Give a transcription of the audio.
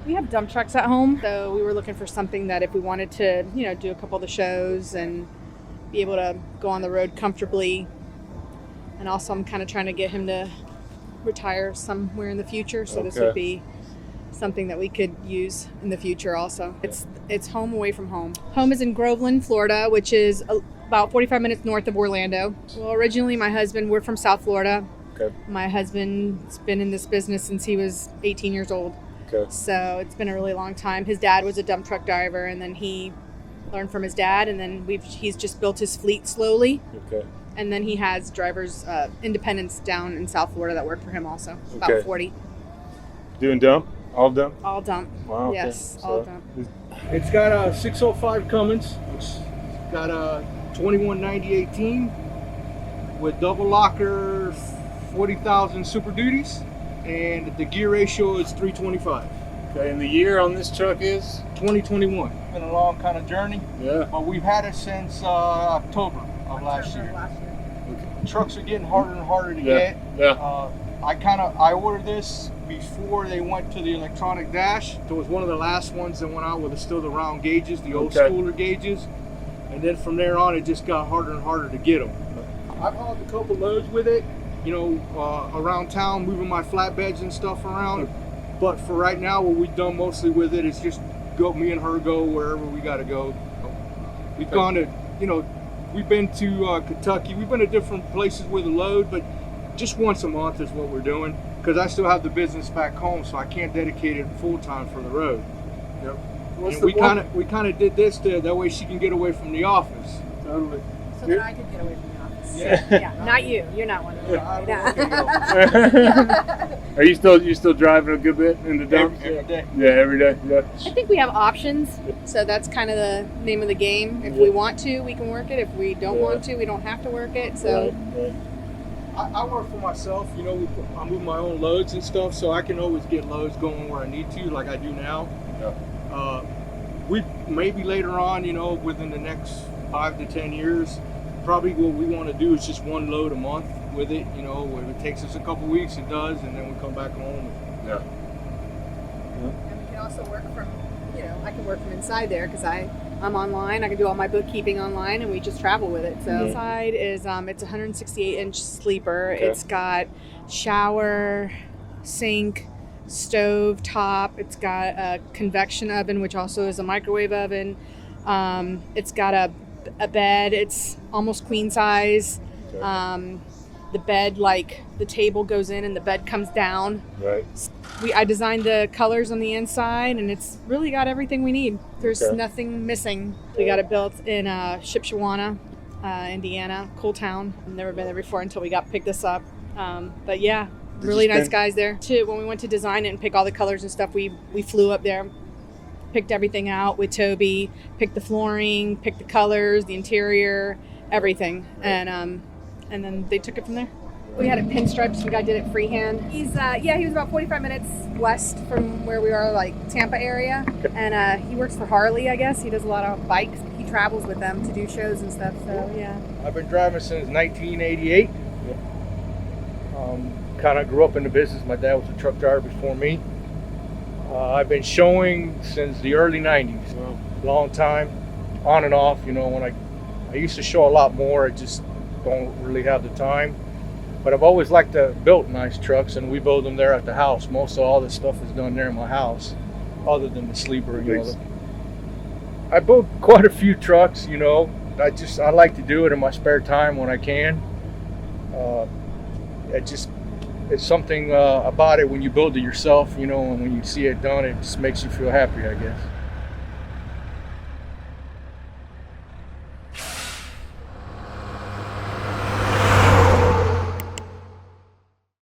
We have dump trucks at home, so we were looking for something that if we wanted to, do a couple of the shows and be able to go on the road comfortably. And also I'm kind of trying to get him to retire somewhere in the future, so this would be something that we could use in the future also. It's home away from home. Home is in Groveland, Florida, which is about 45 minutes north of Orlando. Well, originally we're from South Florida. Okay. My husband's been in this business since he was 18 years old. Okay. So it's been a really long time. His dad was a dump truck driver, and then he learned from his dad, and then he's just built his fleet slowly. Okay. And then he has drivers, independents down in South Florida that work for him also, about 40. Doing dump? All dump? All dump. Wow. Yes, all dump. It's got a 605 Cummins, which got a 2190/18 with double locker, 40,000 Super Duties, and the gear ratio is 325. Okay, and the year on this truck is? 2021. It's been a long kind of journey. Yeah. But we've had it since October of last year. Okay. Trucks are getting harder and harder to get. Yeah. I ordered this before they went to the electronic dash. So it was one of the last ones that went out with still the round gauges, the old schooler gauges. And then from there on, it just got harder and harder to get them. I've hauled a couple loads with it, around town, moving my flatbeds and stuff around. But for right now, what we've done mostly with it is just me and her go wherever we got to go. We've gone to, we've been to Kentucky. We've been to different places with a load, but just once a month is what we're doing, because I still have the business back home, so I can't dedicate it full time for the road. Yep. We kind of did this that way she can get away from the office. Totally. So that I could get away from the office. Yeah. Not you. You're not one of them. Are you still driving a good bit in the dump? Every day. Yeah, every day. Yeah. I think we have options, so that's kind of the name of the game. If we want to, we can work it. If we don't want to, we don't have to work it. So. Right. I work for myself, I move my own loads and stuff, so I can always get loads going where I need to, like I do now. Yeah. We maybe later on, within the next 5 to 10 years, probably what we want to do is just one load a month with it. If it takes us a couple weeks, it does, and then we come back home. Yeah. And we can also work from, I can work from inside there because I'm online. I can do all my bookkeeping online, and we just travel with it. So inside is it's a 168-inch sleeper. Okay. It's got shower, sink, stove top. It's got a convection oven, which also is a microwave oven. It's got a bed. It's almost queen size. Okay. The bed, the table goes in and the bed comes down. Right. I designed the colors on the inside, and it's really got everything we need. There's nothing missing. We got it built in Shipshewana, Indiana, cool town. I've never been there before until we picked this up. But yeah, really nice guys there. When we went to design it and pick all the colors and stuff, we flew up there, picked everything out with Toby, picked the flooring, picked the colors, the interior, everything. Right. And then they took it from there. We had it pinstriped. Some guy did it freehand. He was about 45 minutes west from where we are, Tampa area. Okay. And he works for Harley, I guess. He does a lot of bikes. He travels with them to do shows and stuff. So yeah. I've been driving since 1988. Kind of grew up in the business. My dad was a truck driver before me. I've been showing since the early 90s. Wow. Long time, on and off. When I used to show a lot more, I just don't really have the time. But I've always liked to build nice trucks, and we build them there at the house. Most of all this stuff is done there in my house, other than the sleeper. I build quite a few trucks. I like to do it in my spare time when I can. It's something about it when you build it yourself, and when you see it done, it just makes you feel happy, I guess.